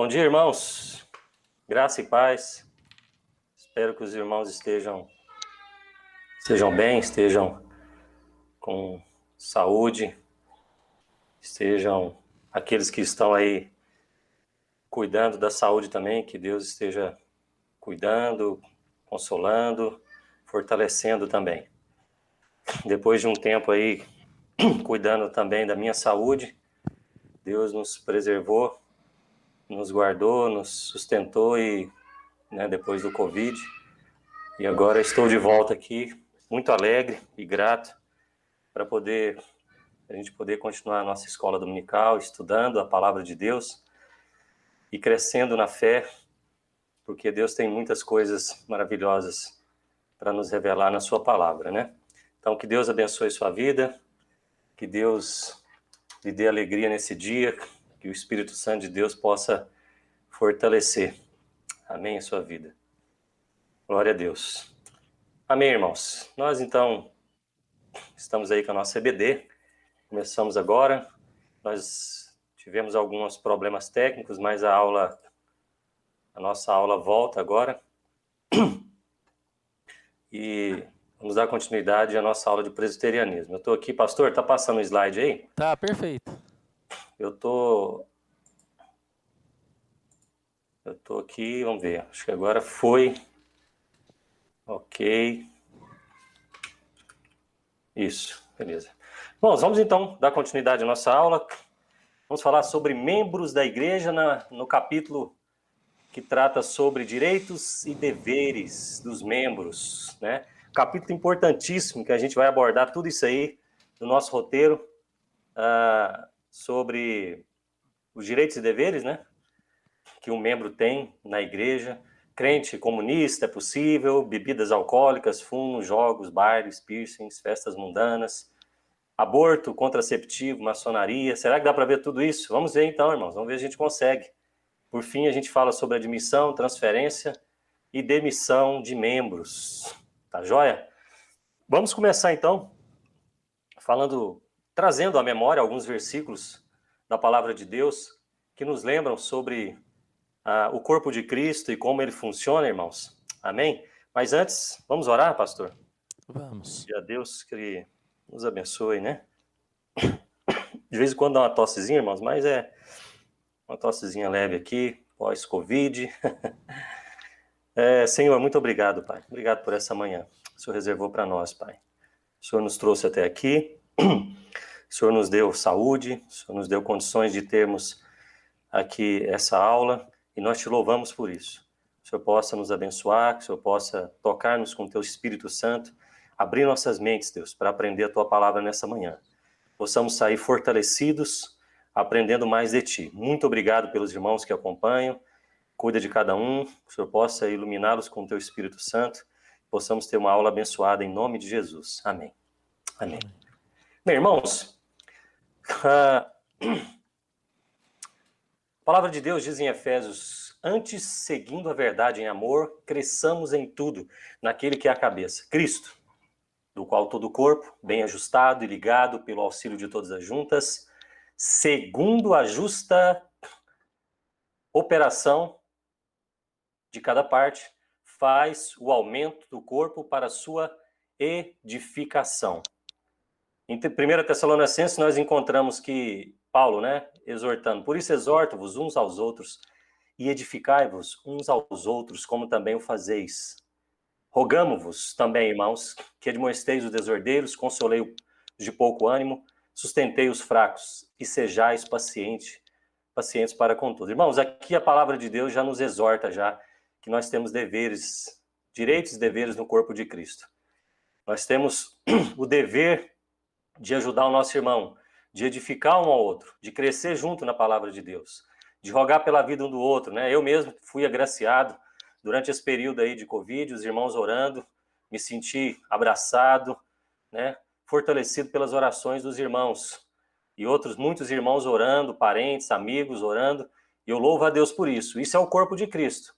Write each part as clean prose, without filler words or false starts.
Bom dia, irmãos. Graça e paz. Espero que os irmãos estejam bem, estejam com saúde, estejam aqueles que estão aí cuidando da saúde também, que Deus esteja cuidando, consolando, fortalecendo também. Depois de um tempo aí cuidando também da minha saúde, Deus nos preservou, nos guardou, nos sustentou e, depois do Covid. E agora estou de volta aqui, muito alegre e grato para a gente poder continuar a nossa escola dominical, estudando a palavra de Deus e crescendo na fé, porque Deus tem muitas coisas maravilhosas para nos revelar na sua palavra, né? Então, que Deus abençoe sua vida, que Deus lhe dê alegria nesse dia, que o Espírito Santo de Deus possa fortalecer, amém, a sua vida. Glória a Deus. Amém, irmãos. Nós, então, estamos aí com a nossa EBD, começamos agora. Nós tivemos alguns problemas técnicos, mas a nossa aula volta agora. E vamos dar continuidade à nossa aula de presbiterianismo. Eu estou aqui, pastor, tá passando o slide aí? Tá, perfeito. Eu tô aqui, vamos ver, acho que agora foi. Ok. Isso, beleza. Bom, vamos então dar continuidade à nossa aula. Vamos falar sobre membros da igreja no capítulo que trata sobre direitos e deveres dos membros, né? Capítulo importantíssimo que a gente vai abordar tudo isso aí no nosso roteiro, sobre os direitos e deveres, né? Que um membro tem na igreja. Crente comunista é possível, bebidas alcoólicas, fumo, jogos, bailes, piercings, festas mundanas, aborto, contraceptivo, maçonaria. Será que dá para ver tudo isso? Vamos ver então, irmãos, vamos ver se a gente consegue. Por fim, a gente fala sobre admissão, transferência e demissão de membros. Tá joia? Vamos começar então trazendo à memória alguns versículos da palavra de Deus que nos lembram sobre o corpo de Cristo e como ele funciona, irmãos. Amém? Mas antes, vamos orar, pastor? Vamos. E a Deus que ele nos abençoe, né? De vez em quando dá uma tossezinha, irmãos, mas é uma tossezinha leve aqui, pós-Covid. Senhor, muito obrigado, Pai. Obrigado por essa manhã. O Senhor reservou para nós, Pai. O Senhor nos trouxe até aqui. O Senhor nos deu saúde. O Senhor nos deu condições de termos aqui essa aula. E nós te louvamos por isso. Que o Senhor possa nos abençoar, que o Senhor possa tocar-nos com o teu Espírito Santo, abrir nossas mentes, Deus, para aprender a tua palavra nessa manhã. Possamos sair fortalecidos, aprendendo mais de ti. Muito obrigado pelos irmãos que acompanham. Cuida de cada um, que o Senhor possa iluminá-los com o teu Espírito Santo. Possamos ter uma aula abençoada em nome de Jesus. Amém. Amém. Bem, irmãos, a palavra de Deus diz em Efésios: antes, seguindo a verdade em amor, cresçamos em tudo naquele que é a cabeça, Cristo, do qual todo o corpo, bem ajustado e ligado pelo auxílio de todas as juntas, segundo a justa operação de cada parte, faz o aumento do corpo para a sua edificação. Em 1 Tessalonicenses nós encontramos que Paulo, exortando: por isso exorto-vos uns aos outros e edificai-vos uns aos outros, como também o fazeis. Rogamo-vos também, irmãos, que admoesteis os desordeiros, consolei os de pouco ânimo, sustentei os fracos e sejais pacientes para com todos. Irmãos, aqui a palavra de Deus já nos exorta que nós temos deveres, direitos e deveres no corpo de Cristo. Nós temos o dever de ajudar o nosso irmão, de edificar um ao outro, de crescer junto na palavra de Deus, de rogar pela vida um do outro, né? Eu mesmo fui agraciado durante esse período aí de Covid, os irmãos orando, me senti abraçado, né? Fortalecido pelas orações dos irmãos. E muitos irmãos orando, parentes, amigos orando, e eu louvo a Deus por isso. Isso é o corpo de Cristo.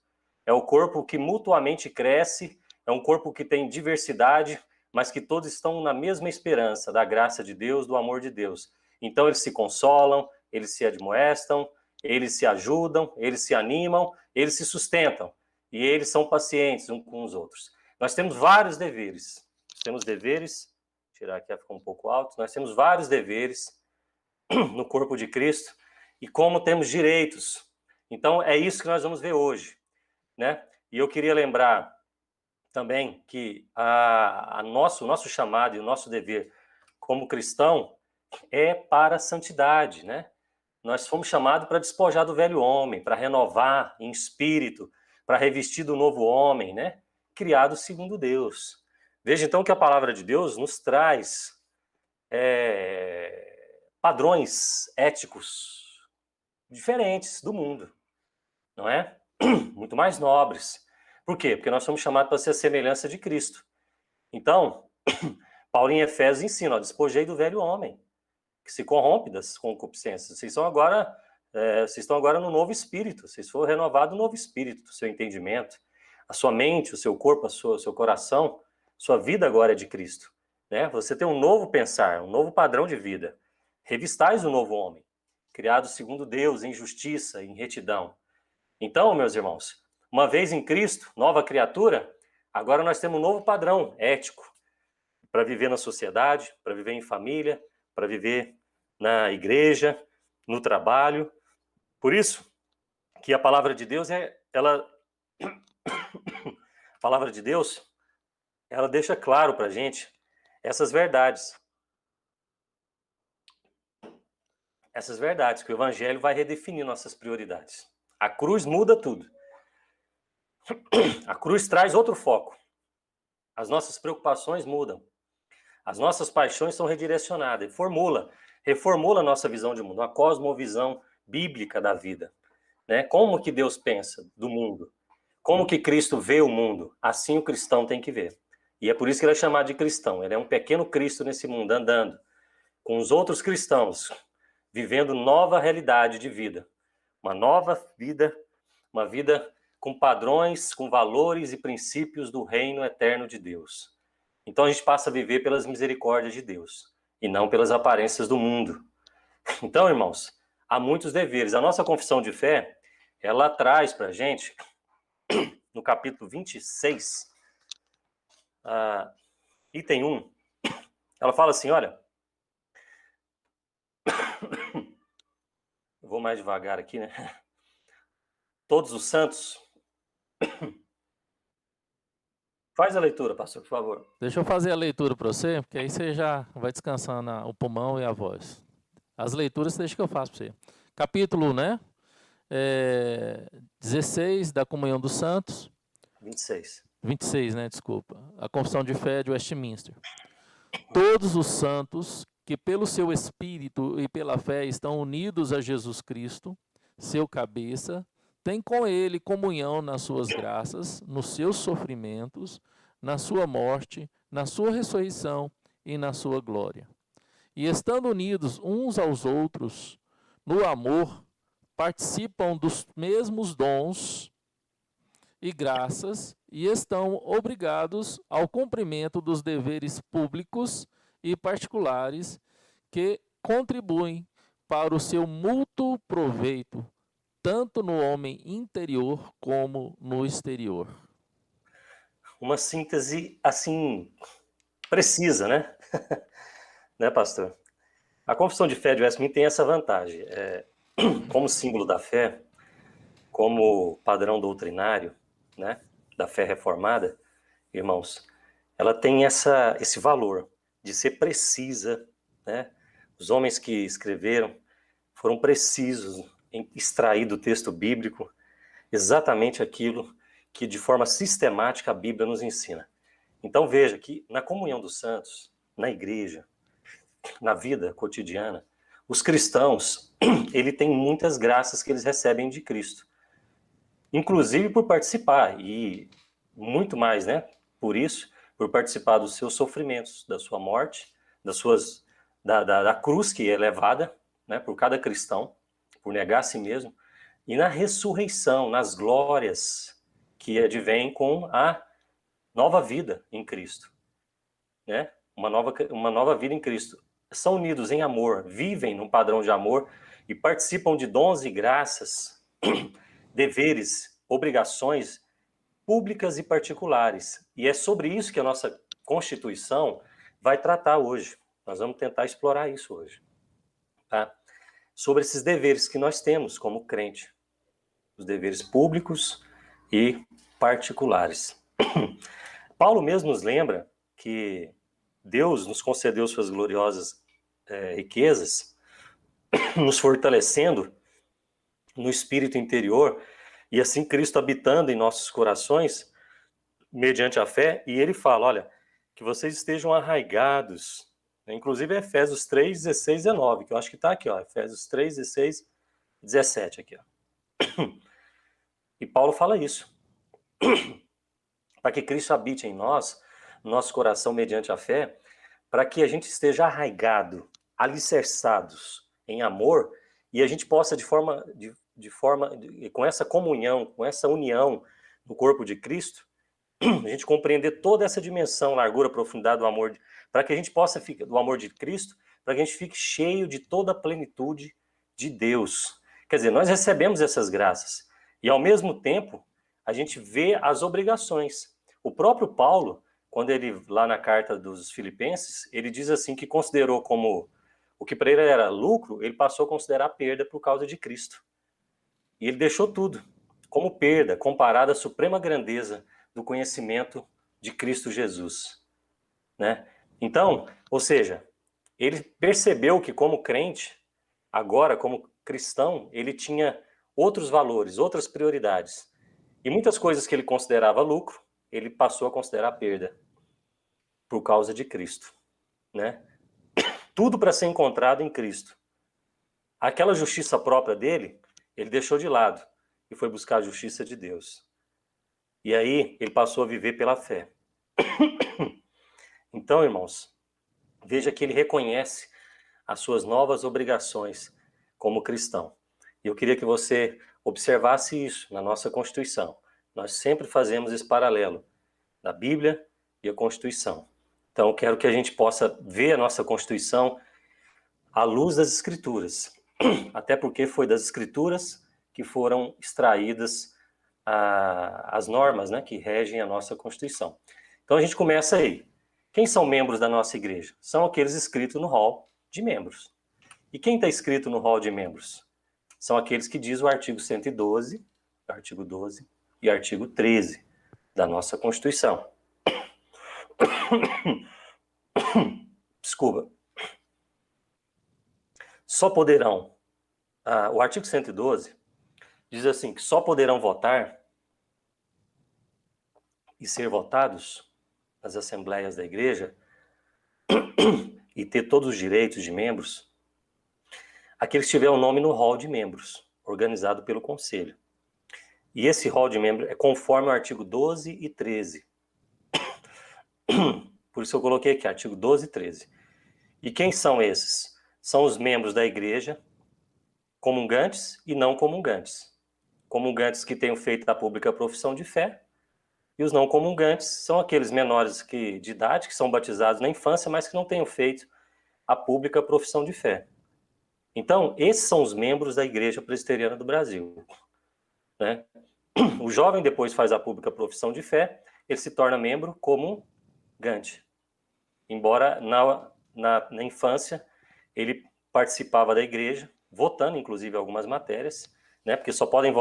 É o corpo que mutuamente cresce, é um corpo que tem diversidade, mas que todos estão na mesma esperança da graça de Deus, do amor de Deus. Então eles se consolam, eles se admoestam, eles se ajudam, eles se animam, eles se sustentam. E eles são pacientes uns com os outros. Nós temos vários deveres. Temos deveres, vou tirar aqui, ficou um pouco alto. Nós temos vários deveres no corpo de Cristo e como temos direitos. Então, é isso que nós vamos ver hoje, né? E eu queria lembrar também que o nosso chamado e o nosso dever como cristão é para a santidade, né? Nós fomos chamados para despojar do velho homem, para renovar em espírito, para revestir do novo homem, né? Criado segundo Deus. Veja então que a palavra de Deus nos traz padrões éticos diferentes do mundo, não é? Muito mais nobres. Por quê? Porque nós somos chamados para ser a semelhança de Cristo. Então, Paulo em Efésios ensina, despojei do velho homem, que se corrompe das concupiscências. Vocês estão agora no novo espírito, vocês foram renovados no novo espírito, do seu entendimento, a sua mente, o seu corpo, o seu coração, sua vida agora é de Cristo. Né? Você tem um novo pensar, um novo padrão de vida. Revistais o novo homem, criado segundo Deus, em justiça, em retidão. Então, meus irmãos, uma vez em Cristo, nova criatura, agora nós temos um novo padrão ético para viver na sociedade, para viver em família, para viver na igreja, no trabalho. Por isso que a palavra de Deus a palavra de Deus, ela deixa claro para a gente essas verdades. Essas verdades, que o evangelho vai redefinir nossas prioridades. A cruz muda tudo. A cruz traz outro foco. As nossas preocupações mudam. As nossas paixões são redirecionadas. Reformula a nossa visão de mundo, uma cosmovisão bíblica da vida. Né? Como que Deus pensa do mundo? Como que Cristo vê o mundo? Assim o cristão tem que ver. E é por isso que ele é chamado de cristão. Ele é um pequeno Cristo nesse mundo, andando com os outros cristãos, vivendo nova realidade de vida. Uma nova vida, uma vida com padrões, com valores e princípios do reino eterno de Deus. Então a gente passa a viver pelas misericórdias de Deus e não pelas aparências do mundo. Então, irmãos, há muitos deveres. A nossa confissão de fé, ela traz para a gente, no capítulo 26, item 1, ela fala assim, olha, eu vou mais devagar aqui, né? Todos os santos. Faz a leitura, pastor, por favor. Deixa eu fazer a leitura para você, porque aí você já vai descansando o pulmão e a voz. As leituras deixa que eu faço para você. Capítulo, 16 da Comunhão dos Santos. 26. 26, desculpa. A Confissão de Fé de Westminster. Todos os santos que pelo seu Espírito e pela fé estão unidos a Jesus Cristo, seu cabeça, têm com ele comunhão nas suas graças, nos seus sofrimentos, na sua morte, na sua ressurreição e na sua glória. E estando unidos uns aos outros no amor, participam dos mesmos dons e graças e estão obrigados ao cumprimento dos deveres públicos e particulares que contribuem para o seu mútuo proveito, tanto no homem interior como no exterior. Uma síntese, assim, precisa, né? Né, pastor? A confissão de fé de Westminster tem essa vantagem. Como símbolo da fé, como padrão doutrinário, né, da fé reformada, irmãos, ela tem esse valor de ser precisa, né? Os homens que escreveram foram precisos em extrair do texto bíblico exatamente aquilo que de forma sistemática a Bíblia nos ensina. Então veja que na comunhão dos santos, na igreja, na vida cotidiana, os cristãos, ele tem muitas graças que eles recebem de Cristo. Inclusive por participar, e muito mais, né? Por isso, por participar dos seus sofrimentos, da sua morte, da cruz que é levada, né, por cada cristão, por negar a si mesmo, e na ressurreição, nas glórias que advêm com a nova vida em Cristo, né? Uma nova vida em Cristo. São unidos em amor, vivem num padrão de amor, e participam de dons e graças, deveres, obrigações públicas e particulares. E é sobre isso que a nossa Constituição vai tratar hoje. Nós vamos tentar explorar isso hoje, tá? Sobre esses deveres que nós temos como crente, os deveres públicos e particulares. Paulo mesmo nos lembra que Deus nos concedeu suas gloriosas riquezas, nos fortalecendo no espírito interior, e assim Cristo habitando em nossos corações, mediante a fé, e ele fala, olha, que vocês estejam arraigados, né? Inclusive Efésios 3, 16 e 19, que eu acho que está aqui, ó, Efésios 3, 16 e 17 aqui, ó. E Paulo fala isso, para que Cristo habite em nós, no nosso coração mediante a fé, para que a gente esteja arraigado, alicerçados em amor, e a gente possa com essa comunhão, com essa união no corpo de Cristo, a gente compreender toda essa dimensão, largura, profundidade do amor, para que a gente possa ficar do amor de Cristo, para que a gente fique cheio de toda a plenitude de Deus. Quer dizer, nós recebemos essas graças e ao mesmo tempo a gente vê as obrigações. O próprio Paulo, quando ele lá na carta dos Filipenses, ele diz assim que considerou como o que para ele era lucro, ele passou a considerar perda por causa de Cristo. E ele deixou tudo como perda, comparado à suprema grandeza do conhecimento de Cristo Jesus, né? Então, ou seja, ele percebeu que como crente, agora como cristão, ele tinha outros valores, outras prioridades. E muitas coisas que ele considerava lucro, ele passou a considerar perda por causa de Cristo, né? Tudo para ser encontrado em Cristo. Aquela justiça própria dele, ele deixou de lado e foi buscar a justiça de Deus. E aí ele passou a viver pela fé. Então, irmãos, veja que ele reconhece as suas novas obrigações como cristão. E eu queria que você observasse isso na nossa Constituição. Nós sempre fazemos esse paralelo da Bíblia e a Constituição. Então, eu quero que a gente possa ver a nossa Constituição à luz das Escrituras. Até porque foi das Escrituras que foram extraídas as normas, né, que regem a nossa Constituição. Então, a gente começa aí. Quem são membros da nossa igreja? São aqueles inscritos no rol de membros. E quem está inscrito no rol de membros? São aqueles que diz o artigo 112, artigo 12 e artigo 13 da nossa Constituição. Desculpa. Só poderão, o artigo 112 diz assim, que só poderão votar e ser votados nas assembleias da igreja e ter todos os direitos de membros aqueles que tiverem o nome no rol de membros, organizado pelo Conselho. E esse rol de membros é conforme o artigo 12 e 13. Por isso eu coloquei aqui, artigo 12 e 13. E quem são esses? São os membros da igreja, comungantes e não comungantes. Comungantes que tenham feito a pública profissão de fé, e os não comungantes são aqueles menores de idade, que são batizados na infância, mas que não tenham feito a pública profissão de fé. Então, esses são os membros da Igreja Presbiteriana do Brasil, né? O jovem depois faz a pública profissão de fé, ele se torna membro comungante. Embora na infância ele participava da igreja, votando inclusive algumas matérias, né? Porque só podem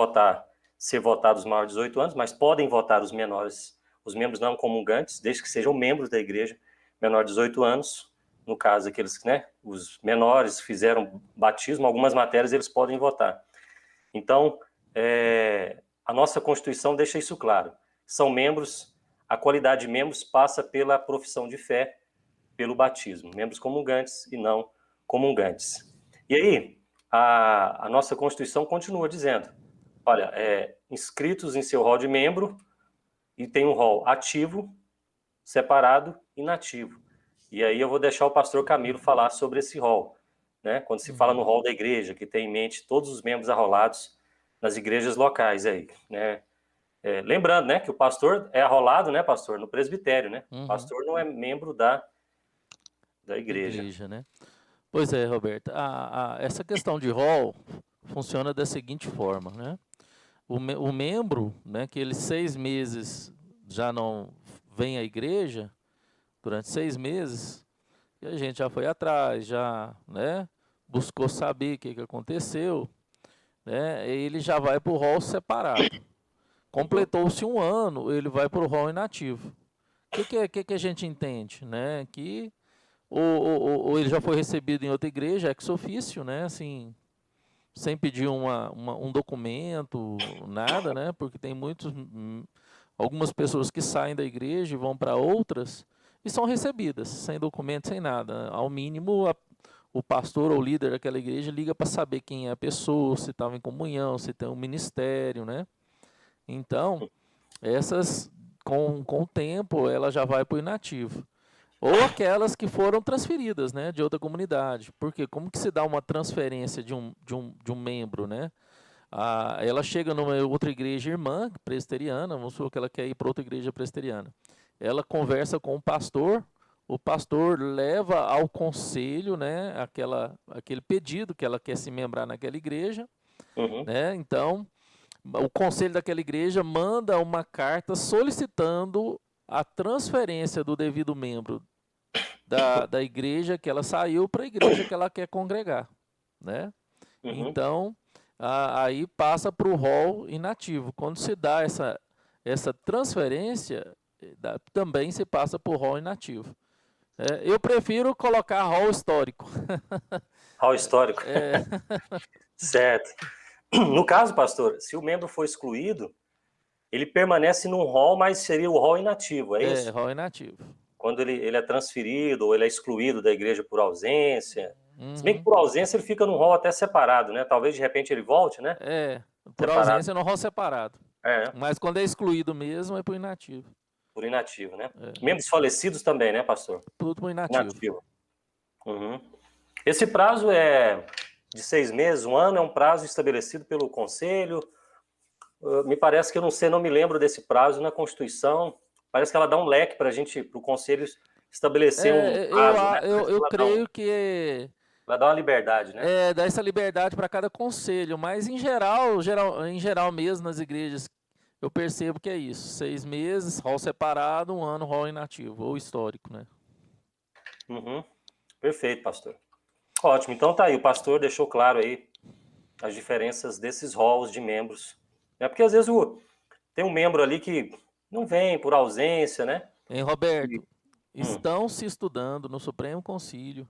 ser votados os maiores de 18 anos, mas podem votar os menores, os membros não comungantes, desde que sejam membros da igreja, menor de 18 anos. No caso, aqueles, né, os menores fizeram batismo, algumas matérias eles podem votar. Então, a nossa Constituição deixa isso claro. São membros, a qualidade de membros passa pela profissão de fé, pelo batismo. Membros comungantes e não comungantes. E aí, a nossa Constituição continua dizendo, olha, inscritos em seu rol de membro, e tem um rol ativo, separado e inativo. E aí eu vou deixar o pastor Camilo falar sobre esse rol, né? Quando se fala no rol da igreja, que tem em mente todos os membros arrolados nas igrejas locais aí, né? Lembrando, né, que o pastor é arrolado, né, pastor, no presbitério, né? O pastor não é membro da igreja. Né? Pois é, Roberto. Essa questão de rol funciona da seguinte forma, né? O membro, né, que ele 6 meses já não vem à igreja, durante 6 meses, e a gente já foi atrás, já, né, buscou saber o que aconteceu, né, ele já vai para o rol separado. Completou-se um ano, ele vai para o rol inativo. O que a gente entende? Né? Que ou ele já foi recebido em outra igreja, ex officio, né? Assim, sem pedir um documento, nada, né? Porque tem algumas pessoas que saem da igreja e vão para outras e são recebidas, sem documento, sem nada. Ao mínimo, o pastor ou o líder daquela igreja liga para saber quem é a pessoa, se estava em comunhão, se tem um ministério, né? Então, essas, com o tempo, ela já vai para o inativo. Ou aquelas que foram transferidas, né, de outra comunidade. Porque como que se dá uma transferência de um membro, né? Ela chega numa outra igreja irmã, presbiteriana, vamos supor que ela quer ir para outra igreja presbiteriana. Ela conversa com o pastor leva ao conselho, né, aquele pedido que ela quer se membrar naquela igreja, né? Então, o conselho daquela igreja manda uma carta solicitando a transferência do devido membro da igreja que ela saiu para a igreja que ela quer congregar, né? Então, aí passa para o rol inativo. Quando se dá essa transferência, também se passa para o rol inativo. Eu prefiro colocar rol histórico. Rol histórico. Certo. No caso, pastor, se o membro for excluído, ele permanece num rol, mas seria o rol inativo, é isso? Rol inativo. Quando ele é transferido ou ele é excluído da igreja por ausência. Se bem que por ausência ele fica num rol até separado, né? Talvez de repente ele volte, né? Por ausência no rol separado. É. Mas quando é excluído mesmo, é por inativo. Por inativo, né? Membros falecidos também, né, pastor? Tudo por inativo. Esse prazo é de 6 meses, um ano, é um prazo estabelecido pelo Conselho. Me parece que eu não me lembro desse prazo na Constituição. Parece que ela dá um leque para o Conselho estabelecer um prazo. Eu creio que ela dá uma liberdade, né? Dá essa liberdade para cada conselho, mas em geral mesmo nas igrejas eu percebo que é isso: 6 meses, rol separado, um ano, rol inativo ou histórico, né? Perfeito, pastor. Ótimo, então tá aí, o pastor deixou claro aí as diferenças desses rolos de membros. Porque às vezes tem um membro ali que não vem por ausência, né? Hein, Roberto? Estão se estudando no Supremo Concílio.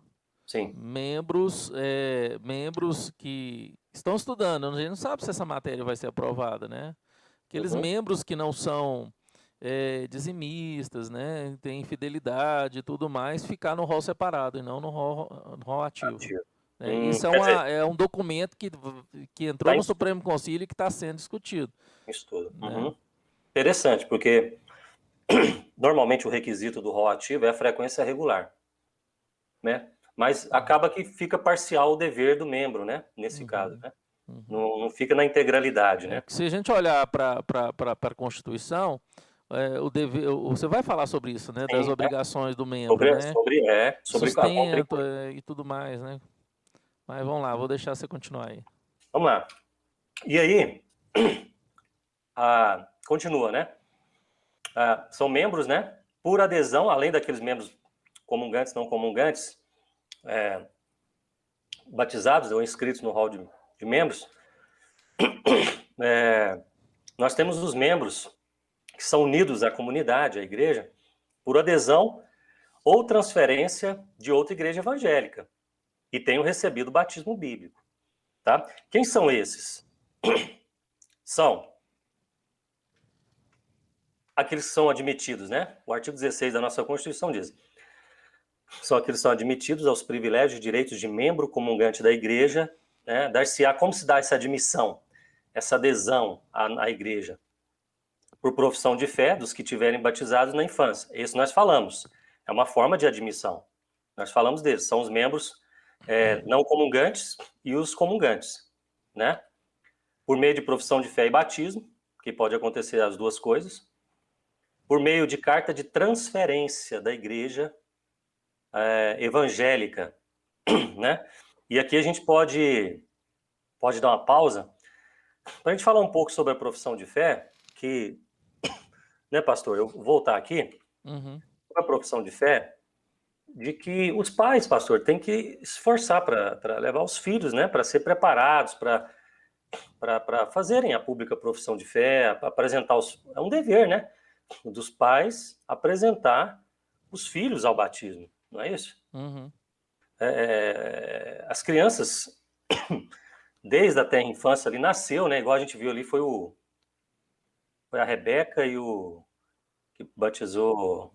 Sim. Membros que estão estudando. A gente não sabe se essa matéria vai ser aprovada, né? Aqueles membros que não são dizimistas, né? Tem infidelidade e tudo mais, ficar no rol separado e não no rol ativo. Isso é um documento que entrou no Supremo Concílio e que está sendo discutido. Estudo. Interessante, porque normalmente o requisito do rol ativo é a frequência regular, né? Mas acaba que fica parcial o dever do membro, né? Nesse caso, né? Não fica na integralidade, né? Se a gente olhar para a Constituição, o dever, você vai falar sobre isso, né? Das obrigações do membro, né? Sobre sustento e tudo mais, né? Mas vamos lá, vou deixar você continuar aí. Vamos lá. E aí, continua, né? São membros, né? Por adesão, além daqueles membros comungantes, não comungantes, batizados ou inscritos no rol de membros, nós temos os membros que são unidos à comunidade, à igreja, por adesão ou transferência de outra igreja evangélica e tenham recebido o batismo bíblico. Tá? Quem são esses? São aqueles que são admitidos, né? O artigo 16 da nossa Constituição diz: são aqueles que são admitidos aos privilégios e direitos de membro comungante da igreja, né? Dar-se-á, como se dá essa admissão, essa adesão à igreja? Por profissão de fé dos que tiverem batizados na infância. Isso nós falamos. É uma forma de admissão. Nós falamos deles. São os membros não comungantes e os comungantes, né? Por meio de profissão de fé e batismo, que pode acontecer as duas coisas. Por meio de carta de transferência da igreja evangélica, né? E aqui a gente pode dar uma pausa para a gente falar um pouco sobre a profissão de fé, que, né, pastor, eu vou voltar aqui, Uhum. a profissão de fé, de que os pais, pastor, têm que se esforçar para levar os filhos, né, para ser preparados, para fazerem a pública profissão de fé, apresentar é um dever, né, dos pais apresentar os filhos ao batismo, não é isso? Uhum. As crianças, desde a tenra infância ali, nasceu, né, igual a gente viu ali, foi a Rebeca e o que batizou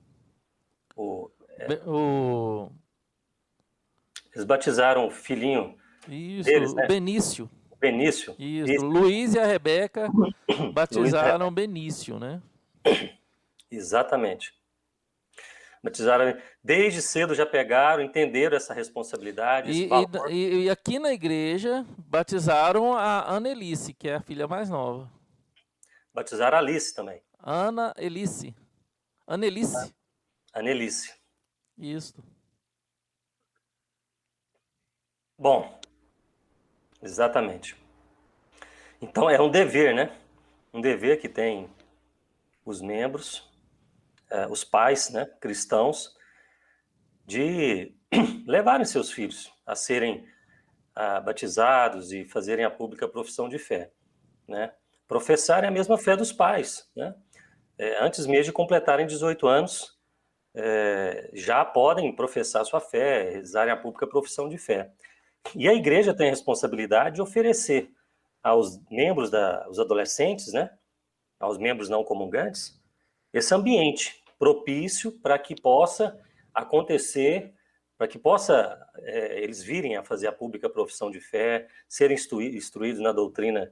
eles batizaram o filhinho Isso, deles, o né, Benício. o Benício. Isso, Luiz e a Rebeca Luiz e batizaram Rebeca. Benício, né? Exatamente. Batizaram, desde cedo já pegaram, entenderam essa responsabilidade, esse valor. E aqui na igreja batizaram a Annelice, que é a filha mais nova. Batizaram a Alice também. Annelice. Annelice. Isso. Bom, exatamente. Então é um dever, né? Um dever que tem os membros, os pais, né, cristãos, de levarem seus filhos a serem batizados e fazerem a pública profissão de fé, né? Professarem a mesma fé dos pais, né? Antes mesmo de completarem 18 anos, já podem professar sua fé, rezarem a pública profissão de fé. E a igreja tem a responsabilidade de oferecer aos membros, os adolescentes, né, aos membros não comungantes, esse ambiente propício para que possa acontecer, para que possa eles virem a fazer a pública profissão de fé, serem instruídos na doutrina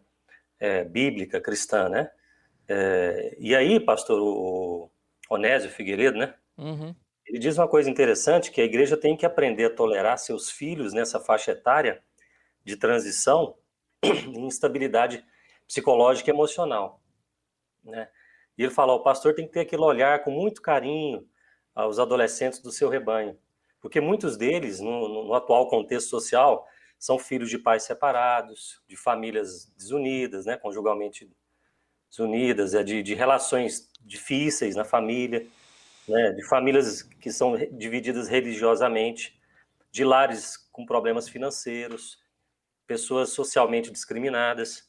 bíblica cristã, né? E aí, pastor, o Onésio Figueiredo, né? Uhum. Ele diz uma coisa interessante, que a igreja tem que aprender a tolerar seus filhos nessa faixa etária de transição em instabilidade psicológica e emocional, né? E ele fala, o pastor tem que ter aquele olhar com muito carinho aos adolescentes do seu rebanho, porque muitos deles, no atual contexto social, são filhos de pais separados, de famílias desunidas, né, conjugalmente desunidas, de relações difíceis na família, né, de famílias que são divididas religiosamente, de lares com problemas financeiros, pessoas socialmente discriminadas.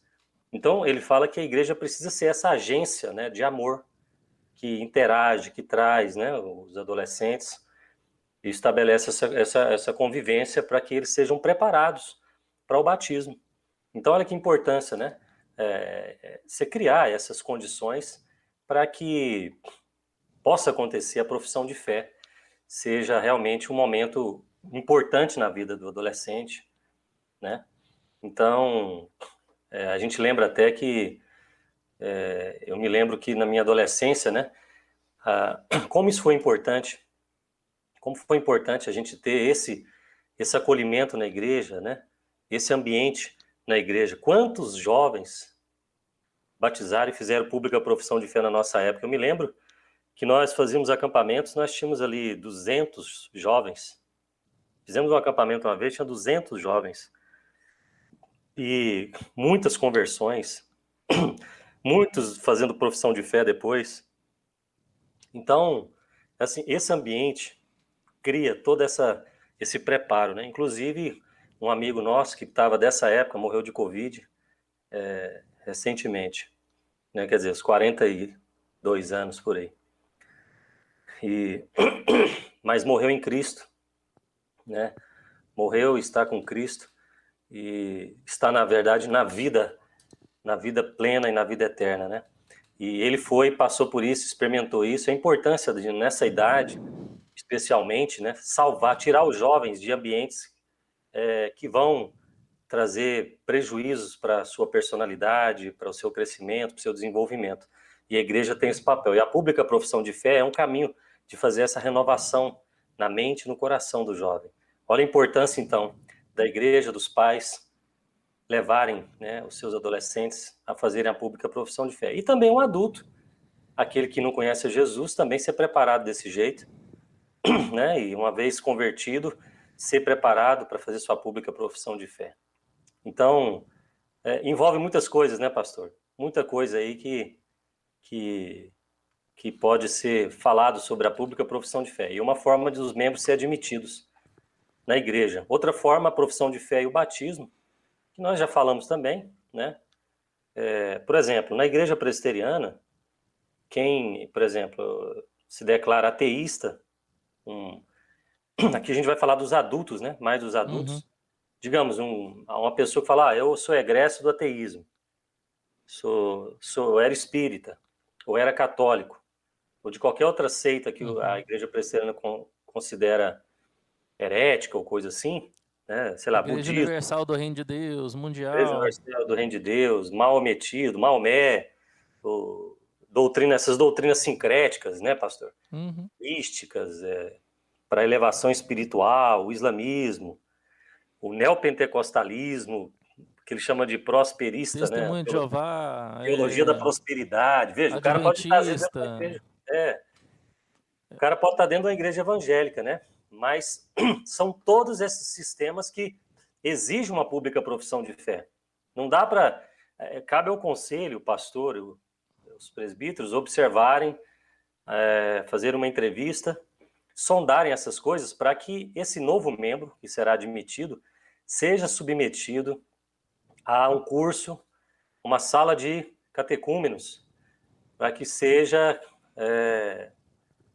Então, ele fala que a igreja precisa ser essa agência, né, de amor, que interage, que traz, né, os adolescentes e estabelece essa convivência para que eles sejam preparados para o batismo. Então, olha que importância, né? Você criar essas condições para que possa acontecer a profissão de fé, seja realmente um momento importante na vida do adolescente, né? Então, a gente lembra até que, eu me lembro que na minha adolescência, né, como isso foi importante, como foi importante a gente ter esse acolhimento na igreja, né, esse ambiente na igreja. Quantos jovens batizaram e fizeram pública a profissão de fé na nossa época? Eu me lembro que nós fazíamos acampamentos, nós tínhamos ali 200 jovens. Fizemos um acampamento uma vez, tinha 200 jovens. E muitas conversões, muitos fazendo profissão de fé depois. Então, assim, esse ambiente cria todo esse preparo, né? Inclusive, um amigo nosso que estava dessa época, morreu de Covid recentemente, né? Quer dizer, os 42 anos por aí. Mas morreu em Cristo, né? Morreu, está com Cristo e está, na verdade, na vida plena e na vida eterna, né? E ele passou por isso, experimentou isso, a importância de, nessa idade, especialmente, né, tirar os jovens de ambientes que vão trazer prejuízos para a sua personalidade, para o seu crescimento, para o seu desenvolvimento. E a igreja tem esse papel. E a pública profissão de fé é um caminho de fazer essa renovação na mente e no coração do jovem. Olha a importância, então, da igreja, dos pais, levarem, né, os seus adolescentes a fazerem a pública profissão de fé. E também um adulto, aquele que não conhece Jesus, também ser preparado desse jeito, né, e uma vez convertido, ser preparado para fazer sua pública profissão de fé. Então, envolve muitas coisas, né, pastor? Muita coisa aí que pode ser falado sobre a pública profissão de fé. E uma forma de os membros serem admitidos na igreja. Outra forma, a profissão de fé e o batismo, que nós já falamos também, né? Por exemplo, na igreja presbiteriana, quem, por exemplo, se declara ateísta, aqui a gente vai falar dos adultos, né? Mais dos adultos. Digamos, uma pessoa que fala, eu sou egresso do ateísmo, era espírita, ou era católico, ou de qualquer outra seita que a igreja presbiteriana considera herética ou coisa assim, né? Sei lá, Igreja budismo, Universal do Reino de Deus, Igreja Mundial. Universal do Reino de Deus, Maometido, Maomé, essas doutrinas sincréticas, né, pastor? Místicas, para elevação espiritual, o islamismo, o neopentecostalismo, que ele chama de prosperista, Testemunho né? de Jeová. Teologia da prosperidade. Veja, o cara pode estar dentro de uma igreja. O cara pode estar dentro de uma igreja evangélica, né? Mas são todos esses sistemas que exigem uma pública profissão de fé. Não dá para... cabe ao conselho, o pastor, os presbíteros, observarem, fazer uma entrevista, sondarem essas coisas para que esse novo membro, que será admitido, seja submetido a um curso, uma sala de catecúmenos, para que seja...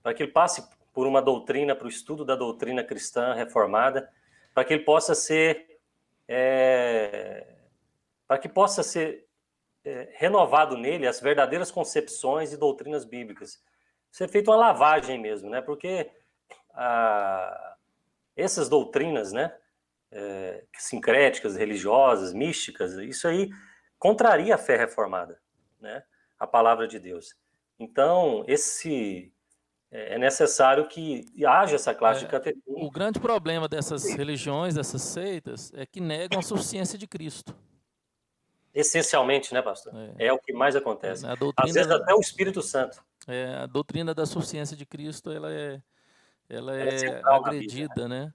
para que ele passe por uma doutrina, para o estudo da doutrina cristã reformada, para que ele possa ser... para que possa ser renovado nele as verdadeiras concepções e doutrinas bíblicas. Ser feita uma lavagem mesmo, né? Porque essas doutrinas, né, sincréticas, religiosas, místicas, isso aí contraria a fé reformada, né? A palavra de Deus. Então, é necessário que haja essa classe de catecúmenos. O grande problema dessas religiões, dessas seitas, é que negam a suficiência de Cristo. Essencialmente, né, pastor? É o que mais acontece. Às vezes até o Espírito Santo. A doutrina da suficiência de Cristo, ela é agredida, né?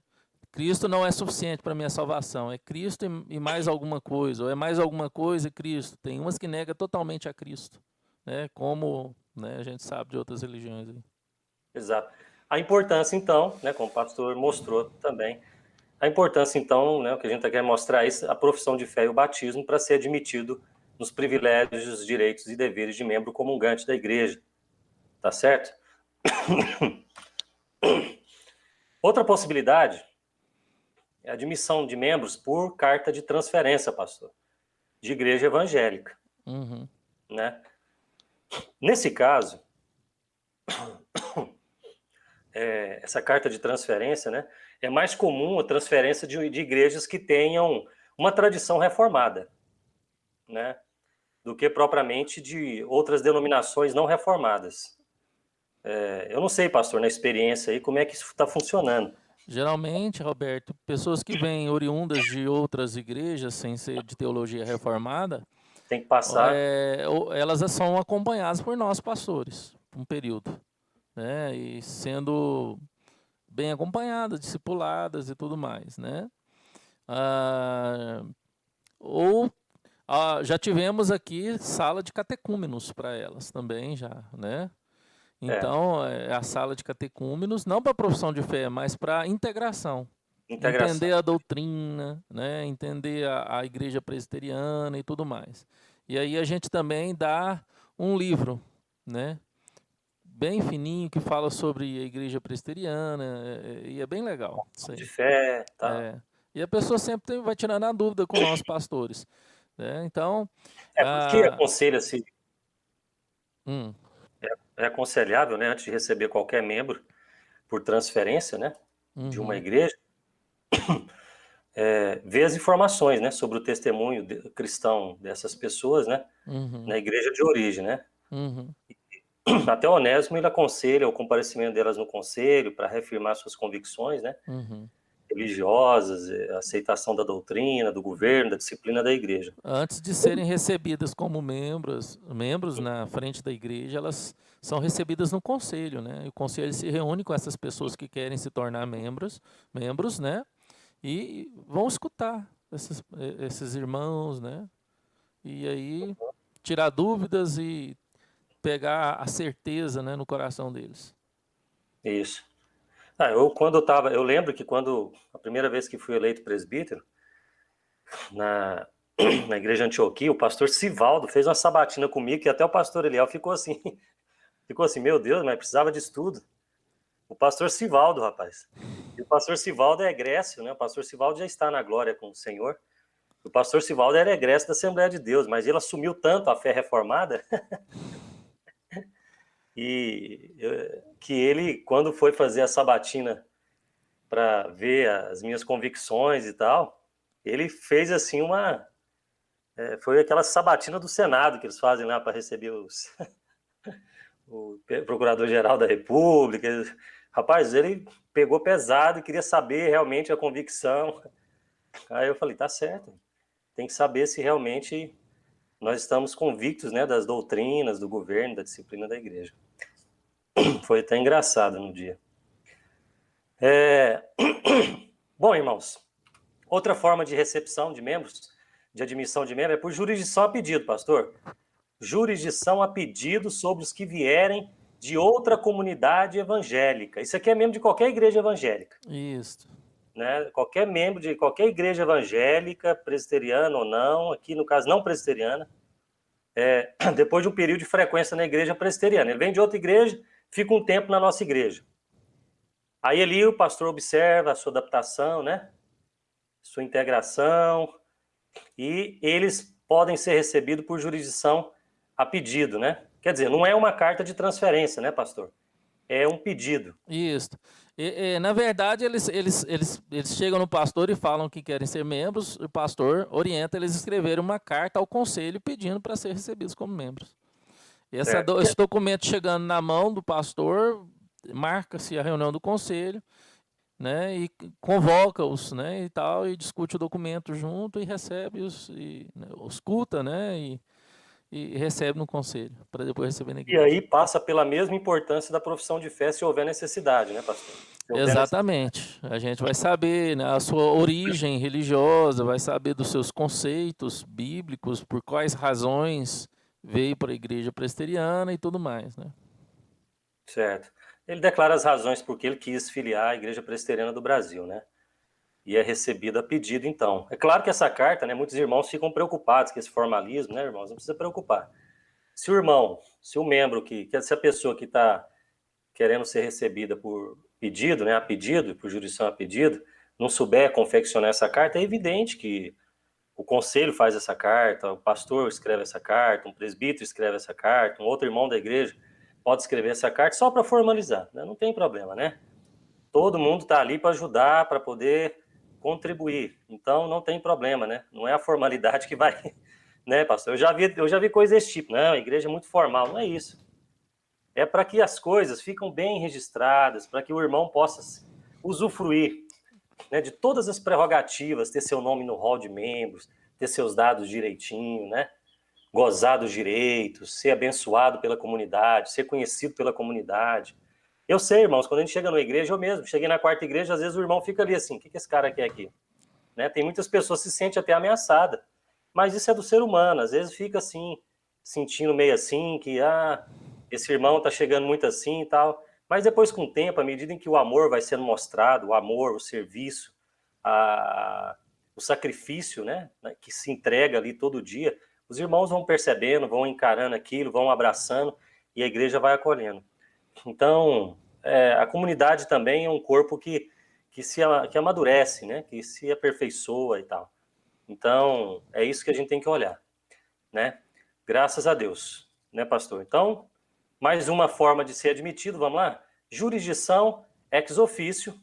Cristo não é suficiente para minha salvação. É Cristo e mais alguma coisa. Ou é mais alguma coisa e Cristo. Tem umas que negam totalmente a Cristo, né? Como, né, a gente sabe de outras religiões aí. Exato. A importância, então, né, como o pastor mostrou também, a importância, então, né, o que a gente está querendo mostrar é a profissão de fé e o batismo para ser admitido nos privilégios, direitos e deveres de membro comungante da igreja. Tá certo? Outra possibilidade é a admissão de membros por carta de transferência, pastor, de igreja evangélica. Né? Nesse caso, essa carta de transferência, né, é mais comum a transferência de igrejas que tenham uma tradição reformada, né, do que propriamente de outras denominações não reformadas. Eu não sei, pastor, na experiência aí, como é que isso está funcionando. Geralmente, Roberto, pessoas que vêm oriundas de outras igrejas, sem ser de teologia reformada, tem que passar. Elas são acompanhadas por nós, pastores, por um período, né? E sendo bem acompanhadas, discipuladas e tudo mais, né? Já tivemos aqui sala de catecúmenos para elas também, já, né? Então, a sala de catecúmenos, não para profissão de fé, mas para integração. Entender a doutrina, né? Entender a igreja presbiteriana e tudo mais. E aí a gente também dá um livro, né, bem fininho, que fala sobre a igreja presbiteriana, e é bem legal. De fé, tá. E a pessoa sempre vai tirando a dúvida com nós pastores. Né? Então... porque aconselha-se... É aconselhável, né, antes de receber qualquer membro por transferência, né, de uma igreja, ver as informações, né, sobre o testemunho cristão dessas pessoas, né, na igreja de origem, né. Até o Onésimo, ele aconselha o comparecimento delas no conselho para reafirmar suas convicções, né, religiosas, a aceitação da doutrina, do governo, da disciplina da igreja. Antes de serem recebidas como membros na frente da igreja, elas são recebidas no conselho, né? E o conselho se reúne com essas pessoas que querem se tornar membros, né? e vão escutar esses irmãos, né? E aí tirar dúvidas e pegar a certeza, né, no coração deles. Isso. Eu lembro que quando a primeira vez que fui eleito presbítero na na igreja de Antioquia, o pastor Sivaldo fez uma sabatina comigo, que até o pastor Eliel ficou assim, meu Deus, mas precisava de estudo. O pastor Sivaldo, rapaz. E o pastor Sivaldo é egrécio, né? O pastor Sivaldo já está na glória com o Senhor. O pastor Sivaldo era egresso da Assembleia de Deus, mas ele assumiu tanto a fé reformada que ele, quando foi fazer a sabatina para ver as minhas convicções e tal, ele fez assim foi aquela sabatina do Senado que eles fazem lá para receber o Procurador-Geral da República. Rapaz, ele pegou pesado e queria saber realmente a convicção. Aí eu falei, tá certo, tem que saber se realmente nós estamos convictos, né, das doutrinas, do governo, da disciplina da igreja. Foi até engraçado no dia. Bom, irmãos, outra forma de recepção de membros, de admissão de membros, é por jurisdição a pedido, pastor. Jurisdição a pedido sobre os que vierem de outra comunidade evangélica. Isso aqui é membro de qualquer igreja evangélica. Isso. Né? Qualquer membro de qualquer igreja evangélica, presbiteriana ou não, aqui no caso não presbiteriana, depois de um período de frequência na igreja presbiteriana. Ele vem de outra igreja, fica um tempo na nossa igreja. Aí ali o pastor observa a sua adaptação, né? Sua integração, e eles podem ser recebidos por jurisdição a pedido, né? Quer dizer, não é uma carta de transferência, né, pastor? É um pedido. Isso. Na verdade, eles chegam no pastor e falam que querem ser membros, o pastor orienta eles a escreverem uma carta ao conselho pedindo para ser recebidos como membros. Esse documento chegando na mão do pastor, marca-se a reunião do conselho, né, e convoca-os, né, e tal, e discute o documento junto e recebe-os, escuta, né, e recebe no conselho, para depois receber na igreja. E aí passa pela mesma importância da profissão de fé se houver necessidade, né, pastor? Exatamente. A gente vai saber, né, a sua origem religiosa, vai saber dos seus conceitos bíblicos, por quais razões veio para a igreja presbiteriana e tudo mais, né? Certo. Ele declara as razões por que ele quis filiar a Igreja Presbiteriana do Brasil, né? E é recebido a pedido, então. É claro que essa carta, né, muitos irmãos ficam preocupados com esse formalismo, né, irmãos? Não precisa preocupar. Se o membro, se a pessoa que está querendo ser recebida por pedido, né, a pedido, por jurisdição a pedido, não souber confeccionar essa carta, é evidente que o conselho faz essa carta, o pastor escreve essa carta, um presbítero escreve essa carta, um outro irmão da igreja pode escrever essa carta só para formalizar, né? Não tem problema, né? Todo mundo está ali para ajudar, para poder contribuir. Então, não tem problema, né? Não é a formalidade que vai, né, pastor? Eu já vi coisas desse tipo. Não, a igreja é muito formal. Não é isso. É para que as coisas fiquem bem registradas, para que o irmão possa usufruir, né, de todas as prerrogativas, ter seu nome no hall de membros, ter seus dados direitinho, né? Gozar dos direitos, ser abençoado pela comunidade, ser conhecido pela comunidade. Eu sei, irmãos, quando a gente chega na igreja, eu mesmo, cheguei na quarta igreja, às vezes o irmão fica ali assim, o que esse cara quer aqui? Né? Tem muitas pessoas que se sentem até ameaçadas, mas isso é do ser humano, às vezes fica assim, sentindo meio assim, que esse irmão tá chegando muito assim e tal, mas depois com o tempo, à medida em que o amor vai sendo mostrado, o amor, o serviço, o sacrifício, né, que se entrega ali todo dia, os irmãos vão percebendo, vão encarando aquilo, vão abraçando e a igreja vai acolhendo. Então, a comunidade também é um corpo que amadurece, né? Que se aperfeiçoa e tal. Então, é isso que a gente tem que olhar, né? Graças a Deus, né, pastor? Então, mais uma forma de ser admitido, vamos lá? Jurisdição ex officio,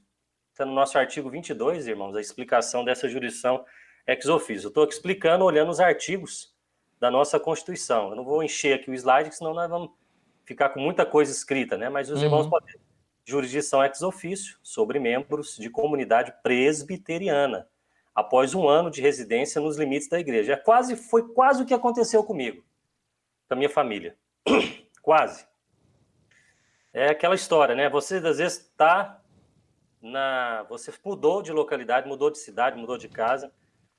está no nosso artigo 22, irmãos, a explicação dessa jurisdição ex officio. Eu estou explicando olhando os artigos da nossa Constituição. Eu não vou encher aqui o slide, senão nós vamos ficar com muita coisa escrita, né? Mas os irmãos podem. Jurisdição ex officio sobre membros de comunidade presbiteriana, após 1 ano de residência nos limites da igreja. Foi quase o que aconteceu comigo, com a minha família. Quase. É aquela história, né? Você, às vezes, está você mudou de localidade, mudou de cidade, mudou de casa,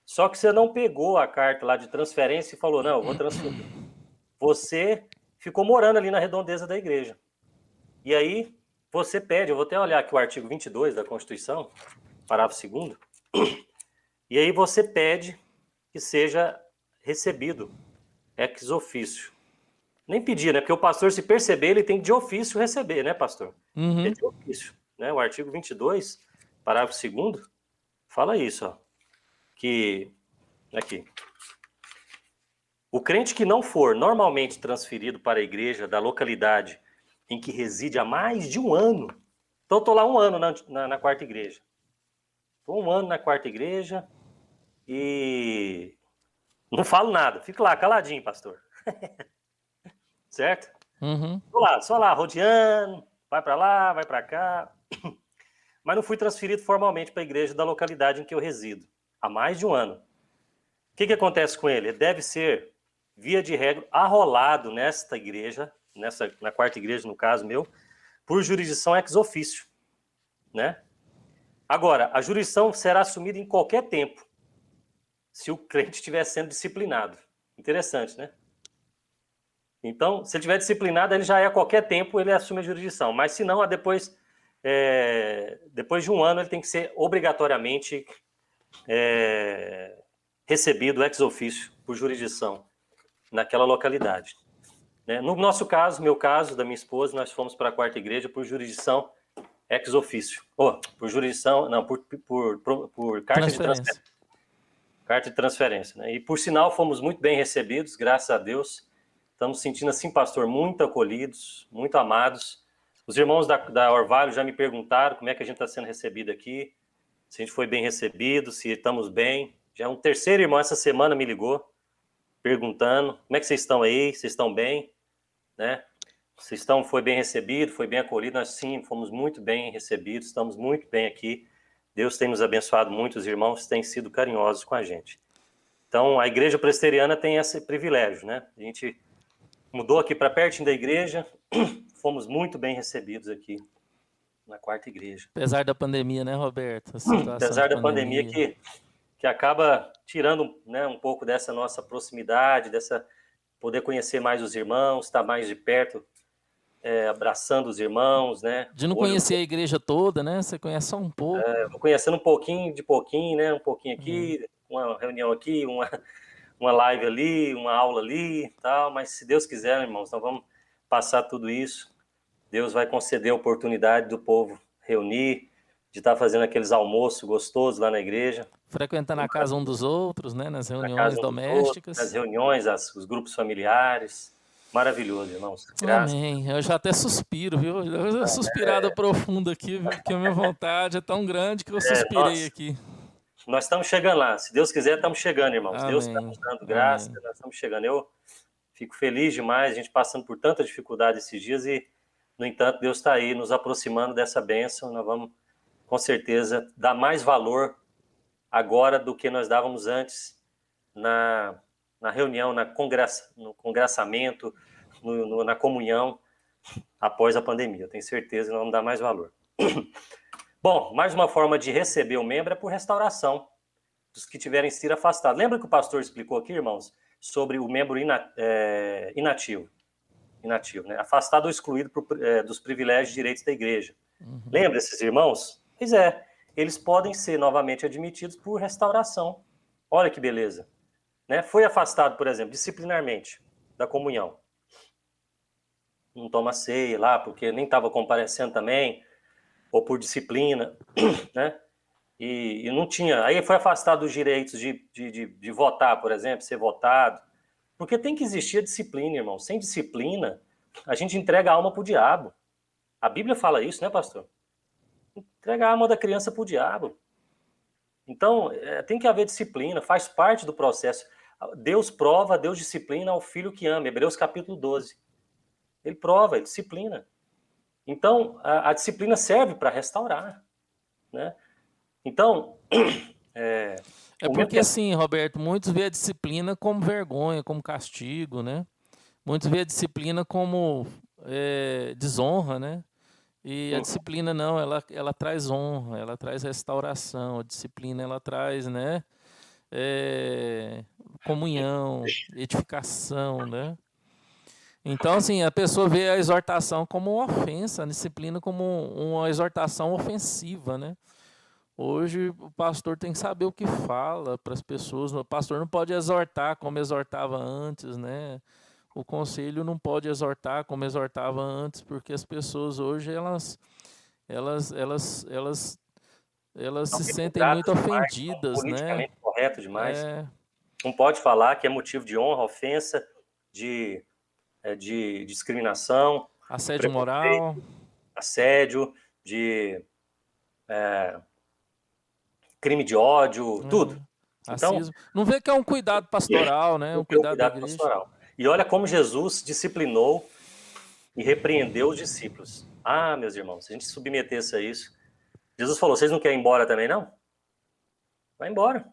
só que você não pegou a carta lá de transferência e falou, não, eu vou transferir. Você ficou morando ali na redondeza da igreja. E aí você pede, eu vou até olhar aqui o artigo 22 da Constituição, parágrafo 2º, e aí você pede que seja recebido ex officio. Nem pedir, né? Porque o pastor, se perceber, ele tem de ofício receber, né, pastor? É de ofício, né? O artigo 22, parágrafo 2º, fala isso, ó. Que, aqui, o crente que não for normalmente transferido para a igreja da localidade em que reside há mais de um ano, então eu estou lá um ano na quarta igreja, estou um ano na quarta igreja e não falo nada, fico lá caladinho, pastor. Certo? Tô lá, só lá, rodeando, vai para lá, vai para cá, mas não fui transferido formalmente para a igreja da localidade em que eu resido, há mais de um ano. O que acontece com ele? Ele deve ser, via de regra, arrolado nesta igreja, na quarta igreja, no caso meu, por jurisdição ex officio, né? Agora, a jurisdição será assumida em qualquer tempo, se o crente estiver sendo disciplinado. Interessante, né? Então, se ele estiver disciplinado, ele já é a qualquer tempo, ele assume a jurisdição. Mas se não, depois de um ano, ele tem que ser obrigatoriamente recebido ex officio por jurisdição naquela localidade. Né? No nosso caso, meu caso, da minha esposa, nós fomos para a quarta igreja por jurisdição ex officio. Por jurisdição, não, por carta de transferência. Carta de transferência. Né? E, por sinal, fomos muito bem recebidos, graças a Deus. Estamos sentindo assim, pastor, muito acolhidos, muito amados. Os irmãos da Orvalho já me perguntaram como é que a gente está sendo recebido aqui, se a gente foi bem recebido, se estamos bem. Já um terceiro irmão essa semana me ligou, perguntando, como é que vocês estão aí? Vocês estão bem? Né? Foi bem recebido, foi bem acolhido? Nós sim, fomos muito bem recebidos, estamos muito bem aqui. Deus tem nos abençoado muito, os irmãos têm sido carinhosos com a gente. Então, a igreja presbiteriana tem esse privilégio, né? A gente mudou aqui para pertinho da igreja, fomos muito bem recebidos aqui na quarta igreja. Apesar da pandemia, né, Roberto? Apesar da pandemia que acaba tirando, né, um pouco dessa nossa proximidade, poder conhecer mais os irmãos, estar mais de perto, abraçando os irmãos, né? De não conhecer a igreja toda, né? Você conhece só um pouco. Vou conhecendo um pouquinho, né? Um pouquinho aqui, uma reunião aqui, uma live ali, uma aula ali, tal, mas se Deus quiser, irmãos, nós vamos passar tudo isso. Deus vai conceder a oportunidade do povo reunir, de estar fazendo aqueles almoços gostosos lá na igreja. Frequentando a casa um dos outros, né? Nas reuniões domésticas. Nas reuniões, os grupos familiares. Maravilhoso, irmãos. Graças. Amém. Eu já até suspiro, viu? Uma suspirada profunda aqui, viu? Porque a minha vontade é tão grande que eu suspirei aqui. Nós estamos chegando lá. Se Deus quiser, estamos chegando, irmãos. Amém. Deus está nos dando graça, nós estamos chegando. Eu fico feliz demais, a gente passando por tanta dificuldade esses dias e, no entanto, Deus está aí nos aproximando dessa bênção. Nós vamos, com certeza, dar mais valor agora do que nós dávamos antes na reunião, no congressamento, na comunhão após a pandemia. Eu tenho certeza que nós vamos dar mais valor. Bom, mais uma forma de receber o membro é por restauração dos que tiverem sido afastados. Lembra que o pastor explicou aqui, irmãos, sobre o membro inativo, né? Afastado ou excluído dos privilégios e direitos da igreja. Lembra esses irmãos? Pois eles podem ser novamente admitidos por restauração. Olha que beleza. Né? Foi afastado, por exemplo, disciplinarmente da comunhão. Não toma ceia lá, porque nem estava comparecendo também, ou por disciplina, né? E não tinha. Aí foi afastado dos direitos de votar, por exemplo, ser votado. Porque tem que existir a disciplina, irmão. Sem disciplina, a gente entrega a alma para o diabo. A Bíblia fala isso, né, pastor? Entrega a alma da criança para o diabo. Então, tem que haver disciplina, faz parte do processo. Deus prova, Deus disciplina ao filho que ama. Hebreus capítulo 12. Ele prova, ele disciplina. Então, a disciplina serve para restaurar, né? Então, porque assim, Roberto, muitos veem a disciplina como vergonha, como castigo, né? Muitos veem a disciplina como desonra, né? E a disciplina não, ela traz honra, ela traz restauração, a disciplina ela traz, né, comunhão, edificação, né? Então, assim, a pessoa vê a exortação como uma ofensa, a disciplina como uma exortação ofensiva, né? Hoje o pastor tem que saber o que fala para as pessoas. O pastor não pode exortar como exortava antes, né? O conselho não pode exortar como exortava antes, porque as pessoas hoje elas Não se tem sentem contrato muito demais, são ofendidas, né? politicamente correto demais. É, Não pode falar que é motivo de honra, ofensa, de discriminação, assédio moral, preconceito, assédio, de crime de ódio, tudo. Então, racismo. Não vê que é um cuidado pastoral, né? não Um tem o cuidado da cuidado igreja. pastoral. E olha como Jesus disciplinou e repreendeu os discípulos. Ah, meus irmãos, se a gente submetesse a isso, Jesus falou: vocês não querem ir embora também, não? Vai embora.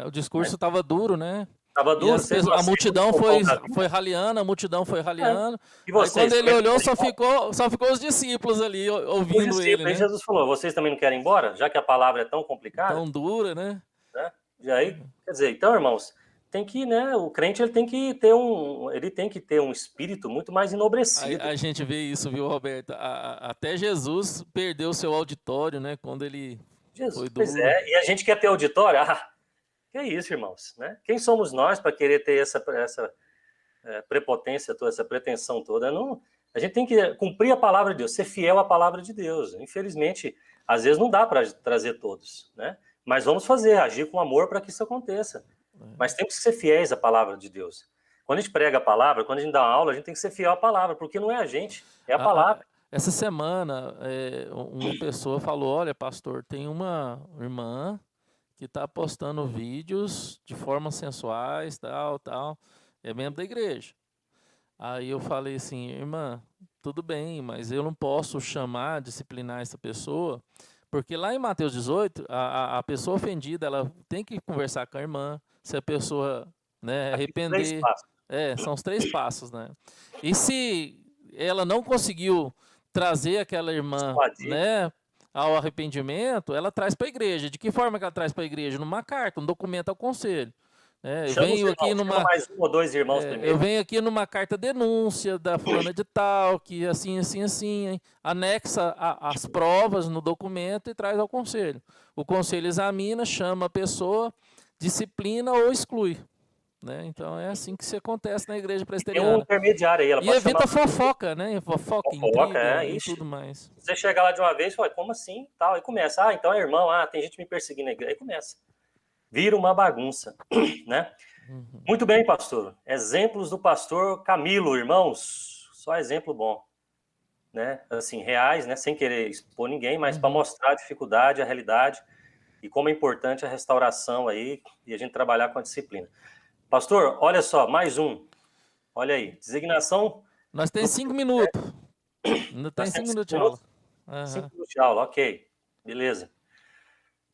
O discurso estava duro, né? Estava E duro, vocês não a aceitam multidão o pão da foi vida? raliando, a multidão foi É. raliando. E Aí quando vocês ele também não olhou, querem ir embora? só ficou os discípulos ali Os ouvindo ele, discípulos. Aí né? Jesus falou: vocês também não querem ir embora? Já que a palavra é tão complicada, Tão dura, né? né? E aí, quer dizer, então, irmãos, tem que, né, o crente ele tem que ter um espírito muito mais enobrecido. A gente vê isso, viu, Roberto? Até Jesus perdeu seu auditório, né? Quando ele Jesus, foi pois duro. é, e a gente quer ter auditório? Ah, que é isso, irmãos, né? Quem somos nós para querer ter essa prepotência toda, essa pretensão toda? Não, a gente tem que cumprir a palavra de Deus, ser fiel à palavra de Deus. Infelizmente, às vezes não dá para trazer todos, né? Mas vamos fazer, agir com amor para que isso aconteça. Mas temos que ser fiéis à palavra de Deus. Quando a gente prega a palavra, quando a gente dá uma aula, a gente tem que ser fiel à palavra, porque não é a gente, é a palavra. Essa semana, uma pessoa falou: olha, pastor, tem uma irmã que está postando vídeos de formas sensuais, tal, é membro da igreja. Aí eu falei assim: irmã, tudo bem, mas eu não posso chamar, disciplinar essa pessoa, porque lá em Mateus 18, a pessoa ofendida, ela tem que conversar com a irmã, se a pessoa, né, Aqui, 3 arrepender. passos. São os 3 passos, né? E se ela não conseguiu trazer aquela irmã, Dissuadir. né, ao arrependimento, ela traz para a igreja. De que forma que ela traz para a igreja? Numa carta, um documento ao conselho. Eu Chama os venho aqui irmãos, chama numa mais 1 ou 2 irmãos eu primeiro. venho aqui numa carta denúncia da fulana de tal, que assim, assim, assim, hein? Anexa as provas no documento e traz ao conselho. O conselho examina, chama a pessoa, disciplina ou exclui. Né? Então é assim que se acontece na igreja Tem um presbiteriana. intermediário aí, ela E pode chamar evita fofoca, né? Fofoca, fofoca, intriga e ixi. tudo mais. Você chega lá de uma vez e fala, como assim? Tal, aí começa, então é irmão, tem gente me perseguindo na igreja. Aí começa. Vira uma bagunça, né? Uhum. Muito bem, pastor. Exemplos do pastor Camilo, irmãos. Só exemplo bom. Né? Assim, reais, né? Sem querer expor ninguém, mas para mostrar a dificuldade, a realidade e como é importante a restauração aí e a gente trabalhar com a disciplina. Pastor, olha só, mais um. Olha aí, designação. Nós temos 5 minutos. Ainda tem 5 minutos de aula. 5 minutos de aula, ok. Beleza.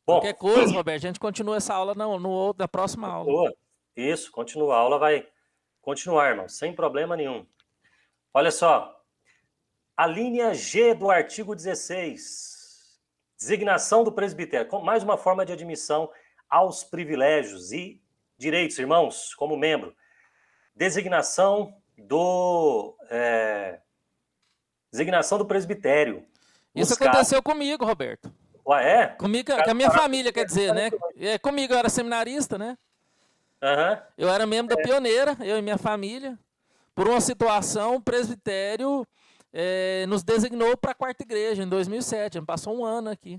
Qualquer Bom, coisa, Roberto, a gente continua essa aula na próxima aula. continua. Isso, continua. A aula vai continuar, irmão, sem problema nenhum. Olha só, a linha G do artigo 16. Designação do presbitério. Mais uma forma de admissão aos privilégios e direitos, irmãos, como membro. Designação do presbitério. Isso aconteceu comigo, Roberto. É? Comigo, com a minha família, quer dizer, né? Comigo eu era seminarista, né? Uhum. Eu era membro da Pioneira, eu e minha família. Por uma situação, o presbitério nos designou para a quarta igreja em 2007. A gente passou um ano aqui.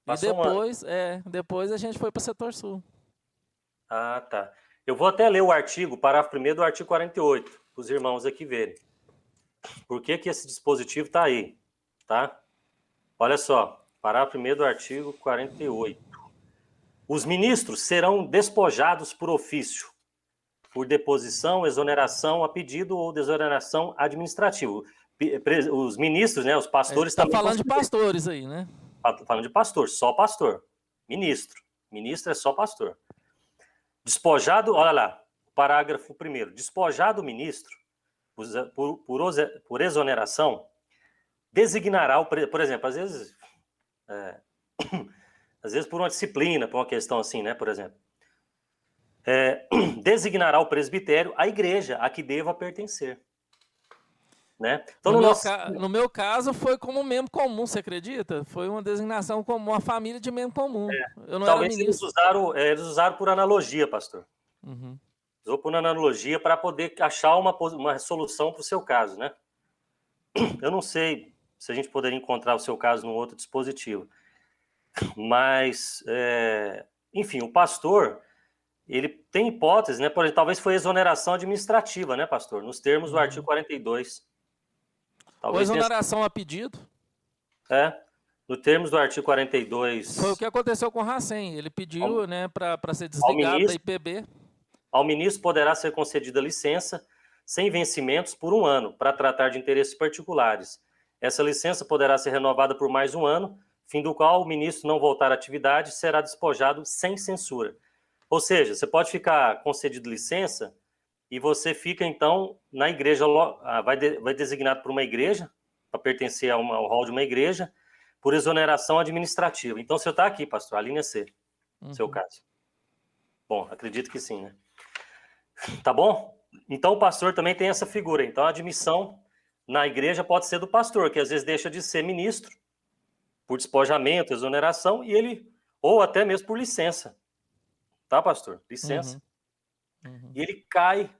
Passou depois, depois a gente foi para o setor sul. Ah, tá. Eu vou até ler o artigo, parágrafo 1º do artigo 48, para os irmãos aqui verem. Por que esse dispositivo está aí? Tá? Olha só, parágrafo 1º do artigo 48. Os ministros serão despojados por ofício, por deposição, exoneração a pedido ou desoneração administrativa. Os ministros, né, os pastores também... Está falando de pastores aí, né? Falando de pastor, só pastor. Ministro. Ministro é só pastor. Despojado, olha lá, parágrafo 1º. Despojado o ministro por exoneração, designará, por exemplo, às vezes por uma disciplina, por uma questão assim, né, por exemplo, designará o presbitério a igreja a que deva pertencer. Né? Então, no meu caso, foi como membro comum, você acredita? Foi uma designação comum, uma família de membro comum. Eu não era ministro. Eles usaram por analogia, pastor. Uhum. Usou por analogia para poder achar uma solução para o seu caso, né? Eu não sei se a gente poderia encontrar o seu caso num outro dispositivo, mas, enfim, o pastor, ele tem hipótese, né? Por exemplo, talvez foi exoneração administrativa, né, pastor? Nos termos do artigo 42. Talvez ou exoneração a pedido. No termos do artigo 42... Foi o que aconteceu com o Racem. Ele pediu, né, para ser desligado da IPB. Ao ministro poderá ser concedida licença sem vencimentos por 1 ano para tratar de interesses particulares. Essa licença poderá ser renovada por mais 1 ano, fim do qual o ministro não voltar à atividade será despojado sem censura. Ou seja, você pode ficar concedido licença e você fica, então, na igreja, vai designado por uma igreja, para pertencer ao rol de uma igreja, por exoneração administrativa. Então, você está aqui, pastor, a linha C, seu caso. Bom, acredito que sim, né? Tá bom? Então, o pastor também tem essa figura. Então, a admissão na igreja pode ser do pastor, que às vezes deixa de ser ministro, por despojamento, exoneração, ou até mesmo por licença. Tá, pastor? Licença. E ele cai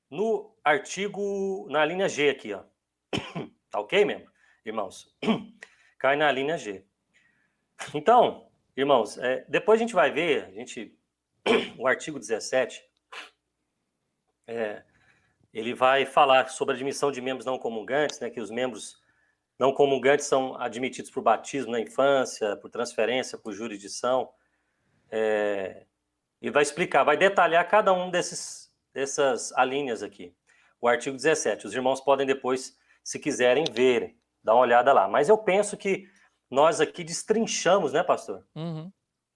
no artigo, na linha G aqui, ó. Tá ok, mesmo, irmãos? Cai na linha G. Então, irmãos, depois a gente vai ver, o artigo 17, ele vai falar sobre a admissão de membros não comungantes, né, que os membros não comungantes são admitidos por batismo na infância, por transferência, por jurisdição. E vai explicar, vai detalhar cada um dessas alíneas aqui. O artigo 17, os irmãos podem depois, se quiserem ver, dar uma olhada lá. Mas eu penso que nós aqui destrinchamos, né, pastor?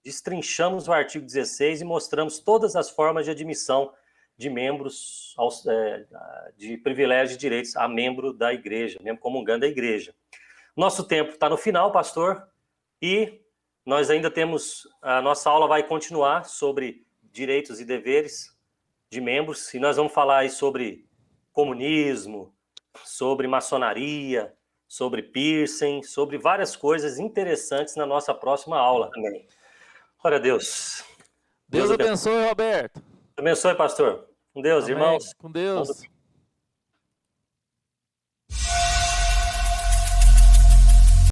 Destrinchamos o artigo 16 e mostramos todas as formas de admissão de membros, de privilégios e direitos a membro da igreja, membro comungante da igreja. Nosso tempo está no final, pastor, e nós ainda temos, a nossa aula vai continuar sobre direitos e deveres de membros, e nós vamos falar aí sobre comunismo, sobre maçonaria, sobre piercing, sobre várias coisas interessantes na nossa próxima aula também. Glória a Deus. Deus abençoe, Roberto. Abençoe, pastor. Com Deus, amém. Irmãos. Com Deus.